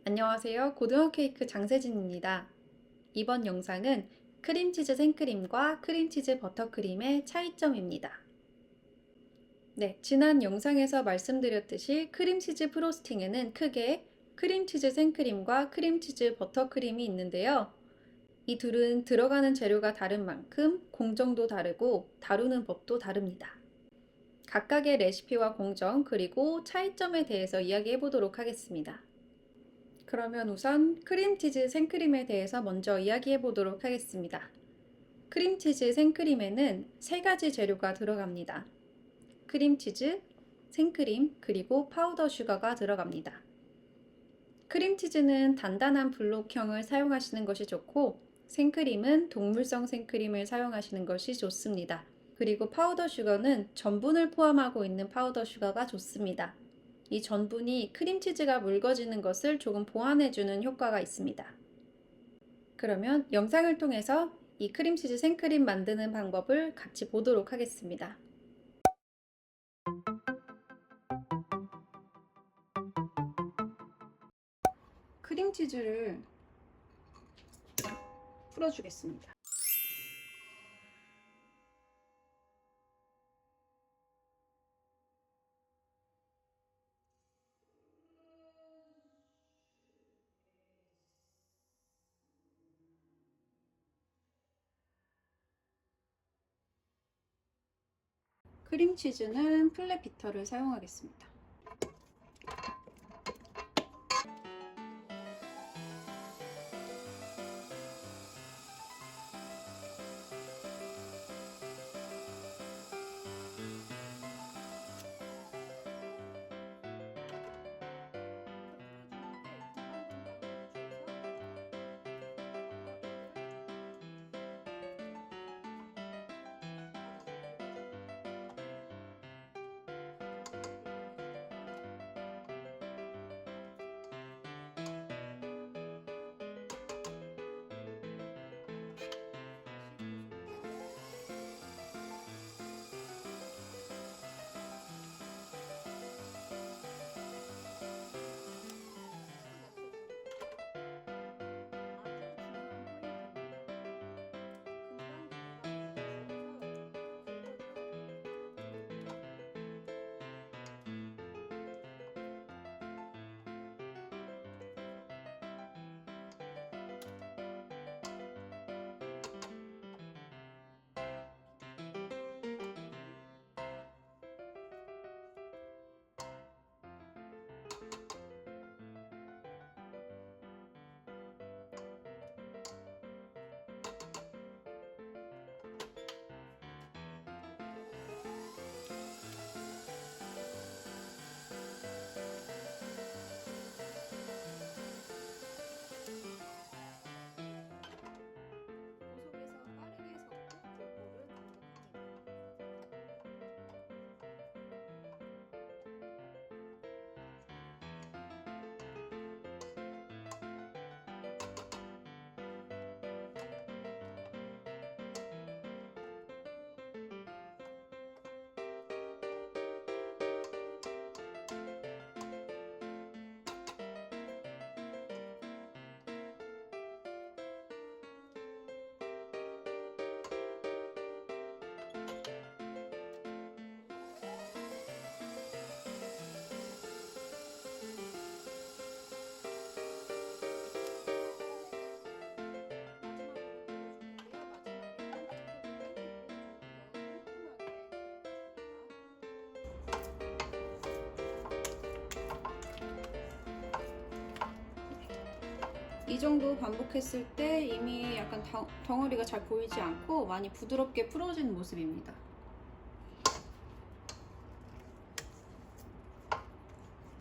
안녕하세요. 고등어 케이크 장세진입니다. 이번 영상은 크림치즈 생크림과 크림치즈 버터크림의 차이점입니다. 네, 지난 영상에서 말씀드렸듯이 크림치즈 프로스팅에는 크게 크림치즈 생크림과 크림치즈 버터크림이 있는데요. 이 둘은 들어가는 재료가 다른 만큼 공정도 다르고 다루는 법도 다릅니다. 각각의 레시피와 공정 그리고 차이점에 대해서 이야기해 보도록 하겠습니다. 그러면 우선 크림치즈 생크림에 대해서 먼저 이야기해 보도록 하겠습니다. 크림치즈 생크림에는 세 가지 재료가 들어갑니다. 크림치즈, 생크림, 그리고 파우더 슈거가 들어갑니다. 크림치즈는 단단한 블록형을 사용하시는 것이 좋고, 생크림은 동물성 생크림을 사용하시는 것이 좋습니다. 그리고 파우더 슈거는 전분을 포함하고 있는 파우더 슈거가 좋습니다. 이 전분이 크림치즈가 묽어지는 것을 조금 보완해주는 효과가 있습니다. 그러면 영상을 통해서 이 크림치즈 생크림 만드는 방법을 같이 보도록 하겠습니다. 크림치즈를 풀어주겠습니다. 크림치즈는 플랫 비터를 사용하겠습니다. 이 정도 반복했을 때 이미 약간 덩어리가 잘 보이지 않고 많이 부드럽게 풀어진 모습입니다.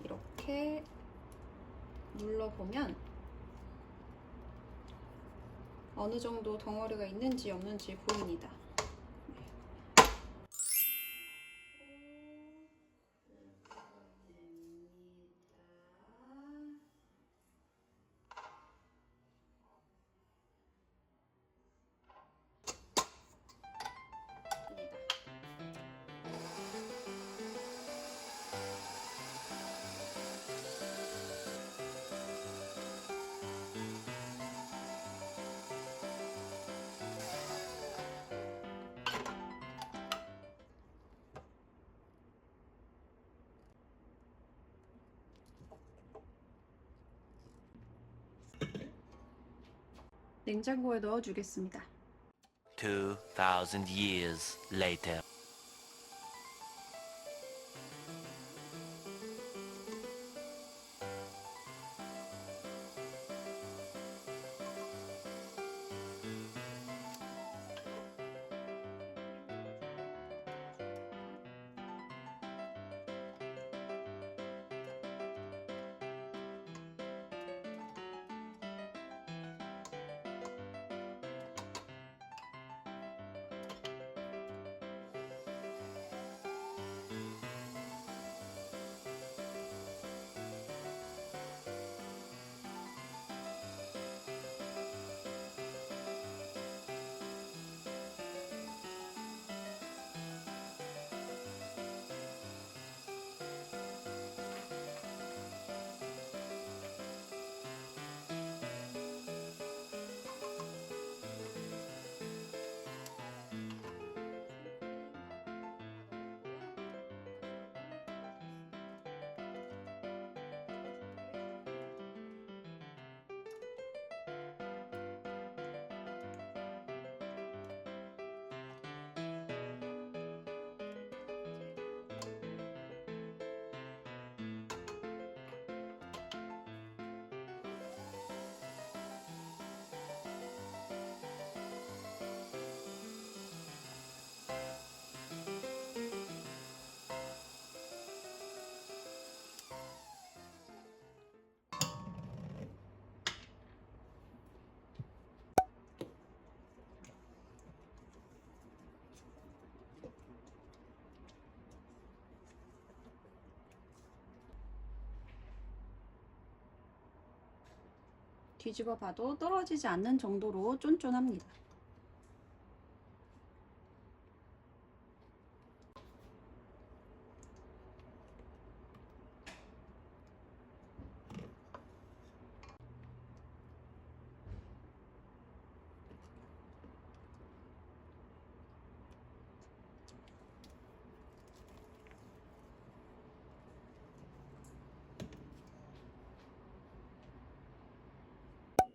이렇게 눌러보면 어느 정도 덩어리가 있는지 없는지 보입니다. 냉장고에 넣어 주겠습니다. 2,000 years later. 뒤집어 봐도 떨어지지 않는 정도로 쫀쫀합니다.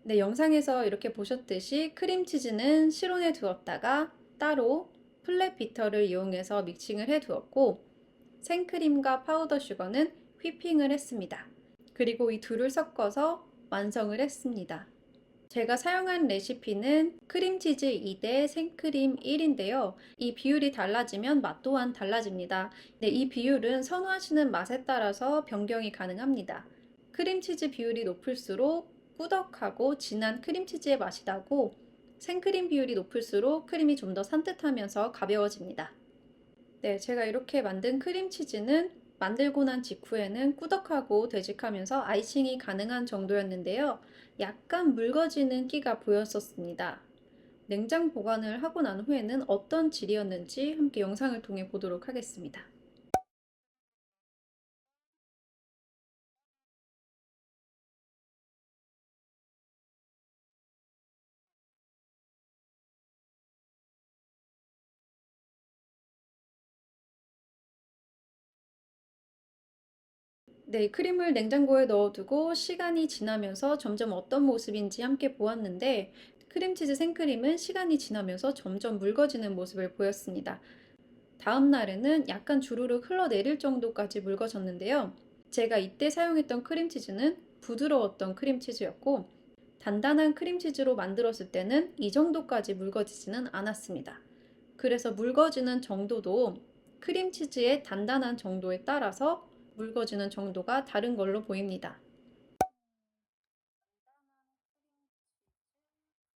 네, 영상에서 이렇게 보셨듯이 크림치즈는 실온에 두었다가 따로 플랫 비터를 이용해서 믹싱을 해 두었고, 생크림과 파우더 슈거는 휘핑을 했습니다. 그리고 이 둘을 섞어서 완성을 했습니다. 제가 사용한 레시피는 크림치즈 2대 생크림 1인데요. 이 비율이 달라지면 맛 또한 달라집니다. 네, 이 비율은 선호하시는 맛에 따라서 변경이 가능합니다. 크림치즈 비율이 높을수록 꾸덕하고 진한 크림치즈의 맛이 나고, 생크림 비율이 높을수록 크림이 좀 더 산뜻하면서 가벼워집니다. 네, 제가 이렇게 만든 크림치즈는 만들고 난 직후에는 꾸덕하고 되직하면서 아이싱이 가능한 정도였는데요. 약간 묽어지는 끼가 보였었습니다. 냉장 보관을 하고 난 후에는 어떤 질이었는지 함께 영상을 통해 보도록 하겠습니다. 네, 크림을 냉장고에 넣어두고 시간이 지나면서 점점 어떤 모습인지 함께 보았는데, 크림치즈 생크림은 시간이 지나면서 점점 묽어지는 모습을 보였습니다. 다음 날에는 약간 주르륵 흘러내릴 정도까지 묽어졌는데요. 제가 이때 사용했던 크림치즈는 부드러웠던 크림치즈였고, 단단한 크림치즈로 만들었을 때는 이 정도까지 묽어지지는 않았습니다. 그래서 묽어지는 정도도 크림치즈의 단단한 정도에 따라서 묽어지는 정도가 다른 걸로 보입니다.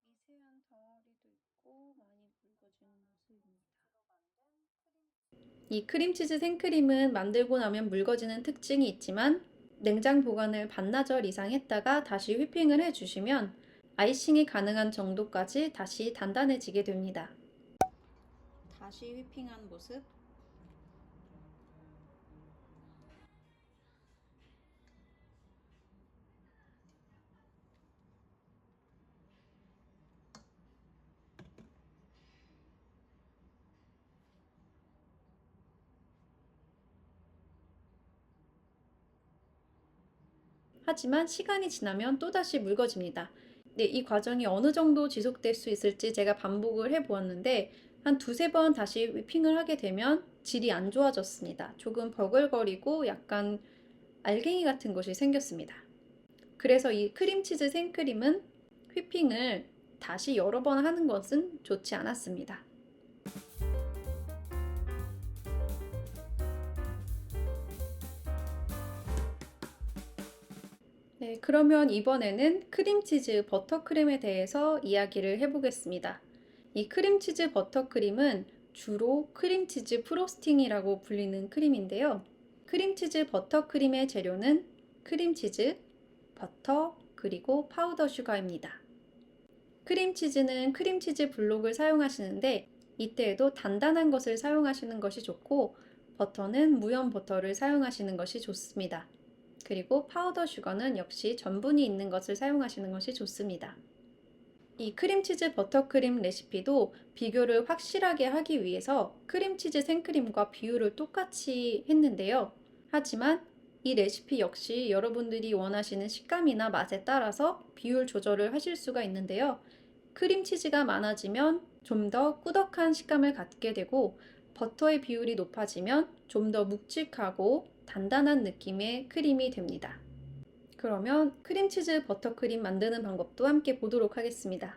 미세한 덩어리도 있고 많이 묽어지는 모습입니다. 이 크림치즈 생크림은 만들고 나면 묽어지는 특징이 있지만, 냉장 보관을 반나절 이상 했다가 다시 휘핑을 해주시면 아이싱이 가능한 정도까지 다시 단단해지게 됩니다. 다시 휘핑한 모습. 하지만 시간이 지나면 또다시 묽어집니다. 네, 이 과정이 어느 정도 지속될 수 있을지 제가 반복을 해 보았는데 한 두세 번 다시 휘핑을 하게 되면 질이 안 좋아졌습니다. 조금 버글거리고 약간 알갱이 같은 것이 생겼습니다. 그래서 이 크림치즈 생크림은 휘핑을 다시 여러 번 하는 것은 좋지 않았습니다. 네, 그러면 이번에는 크림치즈 버터크림에 대해서 이야기를 해보겠습니다. 이 크림치즈 버터크림은 주로 크림치즈 프로스팅이라고 불리는 크림인데요. 크림치즈 버터크림의 재료는 크림치즈, 버터, 그리고 파우더 슈가입니다. 크림치즈는 크림치즈 블록을 사용하시는데 이때에도 단단한 것을 사용하시는 것이 좋고 버터는 무염 버터를 사용하시는 것이 좋습니다. 그리고 파우더 슈거는 역시 전분이 있는 것을 사용하시는 것이 좋습니다. 이 크림치즈 버터크림 레시피도 비교를 확실하게 하기 위해서 크림치즈 생크림과 비율을 똑같이 했는데요. 하지만 이 레시피 역시 여러분들이 원하시는 식감이나 맛에 따라서 비율 조절을 하실 수가 있는데요. 크림치즈가 많아지면 좀 더 꾸덕한 식감을 갖게 되고 버터의 비율이 높아지면 좀 더 묵직하고 단단한 느낌의 크림이 됩니다. 그러면 크림치즈 버터크림 만드는 방법도 함께 보도록 하겠습니다.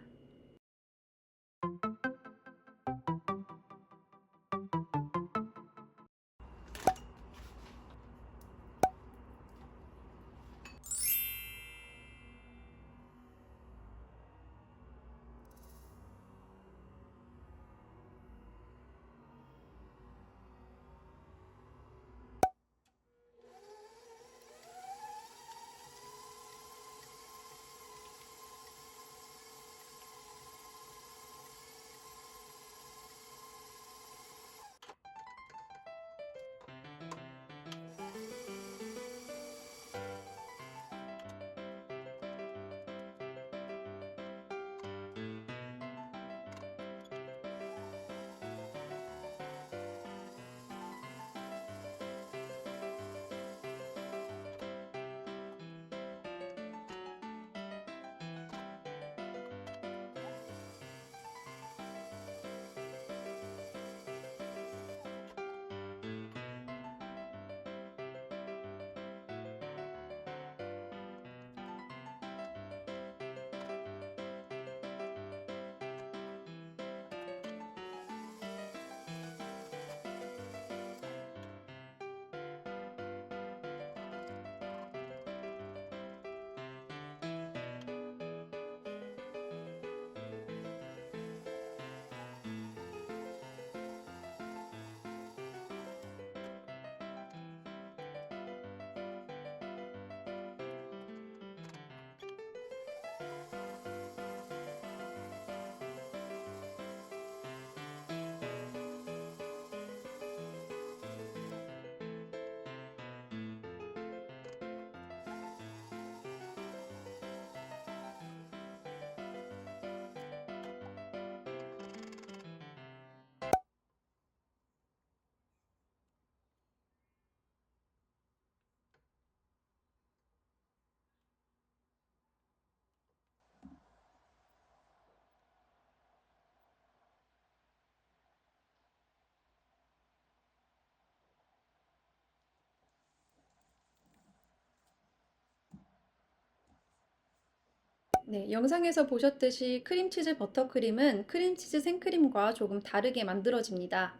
네, 영상에서 보셨듯이 크림치즈 버터크림은 크림치즈 생크림과 조금 다르게 만들어집니다.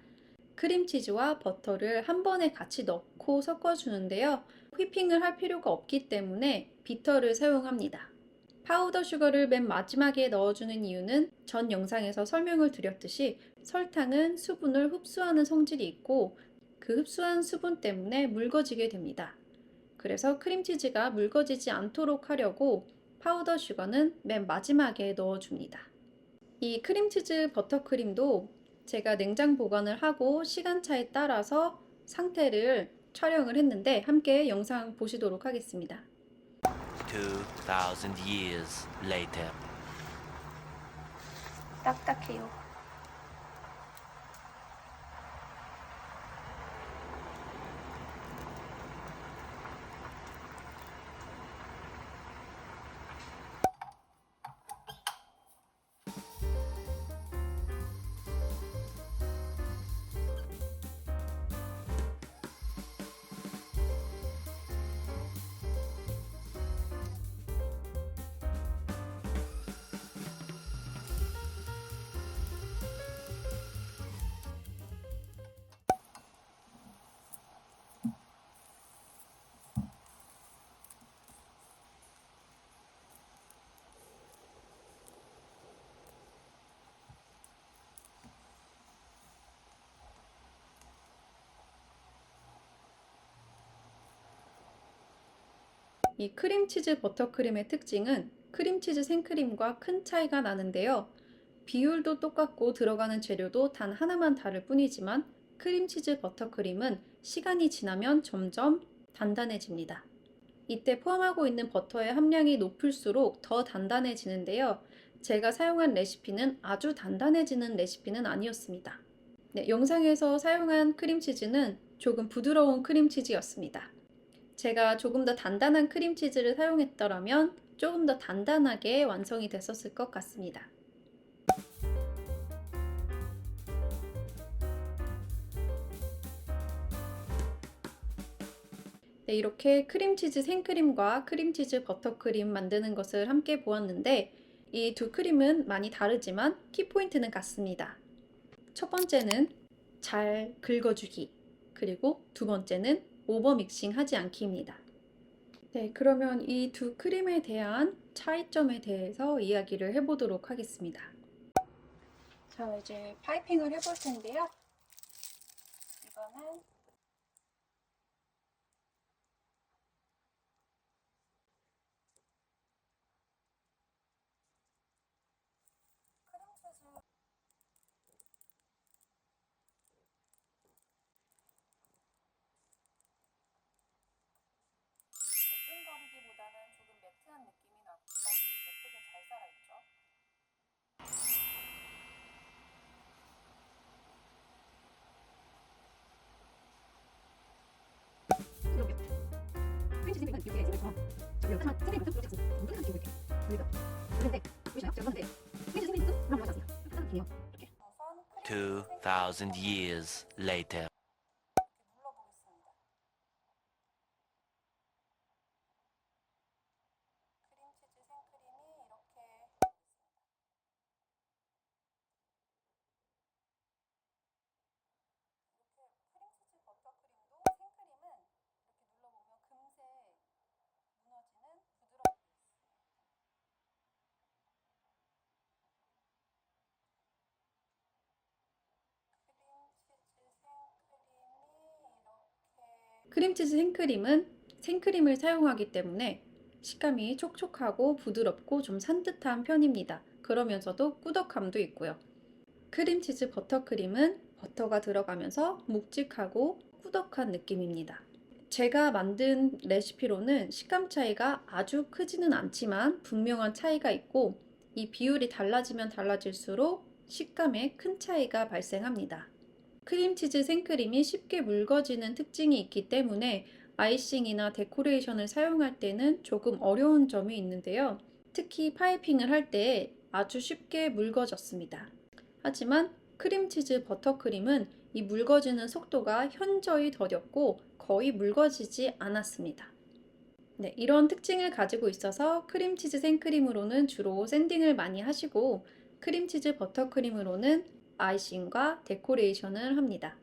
크림치즈와 버터를 한 번에 같이 넣고 섞어주는데요. 휘핑을 할 필요가 없기 때문에 비터를 사용합니다. 파우더 슈거를 맨 마지막에 넣어주는 이유는 전 영상에서 설명을 드렸듯이 설탕은 수분을 흡수하는 성질이 있고 그 흡수한 수분 때문에 묽어지게 됩니다. 그래서 크림치즈가 묽어지지 않도록 하려고 파우더 슈거는 맨 마지막에 넣어줍니다. 이 크림치즈 버터크림도 제가 냉장 보관을 하고 시간차에 따라서 상태를 촬영을 했는데 함께 영상 보시도록 하겠습니다. 2,000 years later. 딱딱해요. 이 크림치즈 버터크림의 특징은 크림치즈 생크림과 큰 차이가 나는데요. 비율도 똑같고 들어가는 재료도 단 하나만 다를 뿐이지만 크림치즈 버터크림은 시간이 지나면 점점 단단해집니다. 이때 포함하고 있는 버터의 함량이 높을수록 더 단단해지는데요. 제가 사용한 레시피는 아주 단단해지는 레시피는 아니었습니다. 네, 영상에서 사용한 크림치즈는 조금 부드러운 크림치즈였습니다. 제가 조금 더 단단한 크림치즈를 사용했더라면 조금 더 단단하게 완성이 됐었을 것 같습니다. 네, 이렇게 크림치즈 생크림과 크림치즈 버터크림 만드는 것을 함께 보았는데 이 두 크림은 많이 다르지만 키포인트는 같습니다. 첫 번째는 잘 긁어주기, 그리고 두 번째는 오버 믹싱 하지 않기입니다. 네, 그러면 이 두 크림에 대한 차이점에 대해서 이야기를 해보도록 하겠습니다. 자, 이제 파이핑을 해볼 텐데요. 이거는 크림치즈 매끈거리기보다는 조금 매트한 느낌이 나고 결이 예쁘게 잘 살아있죠. 크림치즈 생크림은 이렇게 생겼죠. 저기요. 하지만 생크림 버터 그렇지 않습니다. 모든 느낌을 이렇게 보이죠? 그런데 보이시나요? 제가 봤는데 크림치즈 생크림은 그런 거 하지 않습니다. 하나는 이렇게요. 이렇게. 2,000 years later. 눌러보겠습니다. 크림치즈 생크림이 이렇게 크림치즈 버터크림도 생크림은 이렇게 눌러보면 금세 무너지는 부드러운 크림치즈 생크림은 생크림을 사용하기 때문에 식감이 촉촉하고 부드럽고 좀 산뜻한 편입니다. 그러면서도 꾸덕함도 있고요. 크림치즈 버터크림은 버터가 들어가면서 묵직하고 꾸덕한 느낌입니다. 제가 만든 레시피로는 식감 차이가 아주 크지는 않지만 분명한 차이가 있고 이 비율이 달라지면 달라질수록 식감에 큰 차이가 발생합니다. 크림치즈 생크림이 쉽게 묽어지는 특징이 있기 때문에 아이싱이나 데코레이션을 사용할 때는 조금 어려운 점이 있는데요. 특히 파이핑을 할 때 아주 쉽게 묽어졌습니다. 하지만 크림치즈 버터크림은 이 묽어지는 속도가 현저히 더뎠고 거의 묽어지지 않았습니다. 네, 이런 특징을 가지고 있어서 크림치즈 생크림으로는 주로 샌딩을 많이 하시고 크림치즈 버터크림으로는 아이싱과 데코레이션을 합니다.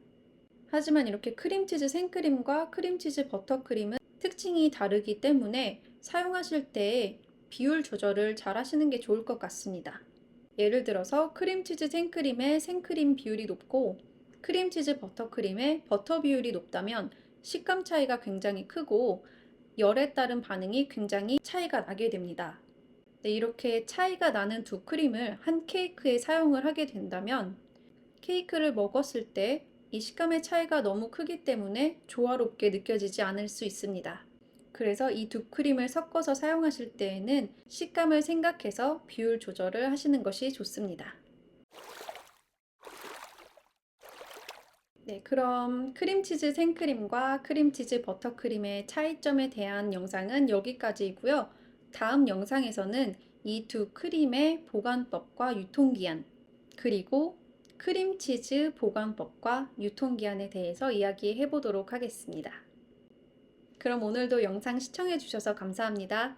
하지만 이렇게 크림치즈 생크림과 크림치즈 버터크림은 특징이 다르기 때문에 사용하실 때 비율 조절을 잘 하시는 게 좋을 것 같습니다. 예를 들어서 크림치즈 생크림의 생크림 비율이 높고 크림치즈 버터크림의 버터 비율이 높다면 식감 차이가 굉장히 크고 열에 따른 반응이 굉장히 차이가 나게 됩니다. 네, 이렇게 차이가 나는 두 크림을 한 케이크에 사용을 하게 된다면 케이크를 먹었을 때 이 식감의 차이가 너무 크기 때문에 조화롭게 느껴지지 않을 수 있습니다. 그래서 이 두 크림을 섞어서 사용하실 때에는 식감을 생각해서 비율 조절을 하시는 것이 좋습니다. 네, 그럼 크림치즈 생크림과 크림치즈 버터크림의 차이점에 대한 영상은 여기까지이고요. 다음 영상에서는 이 두 크림의 보관법과 유통기한, 그리고 크림치즈 보관법과 유통기한에 대해서 이야기해 보도록 하겠습니다. 그럼 오늘도 영상 시청해 주셔서 감사합니다.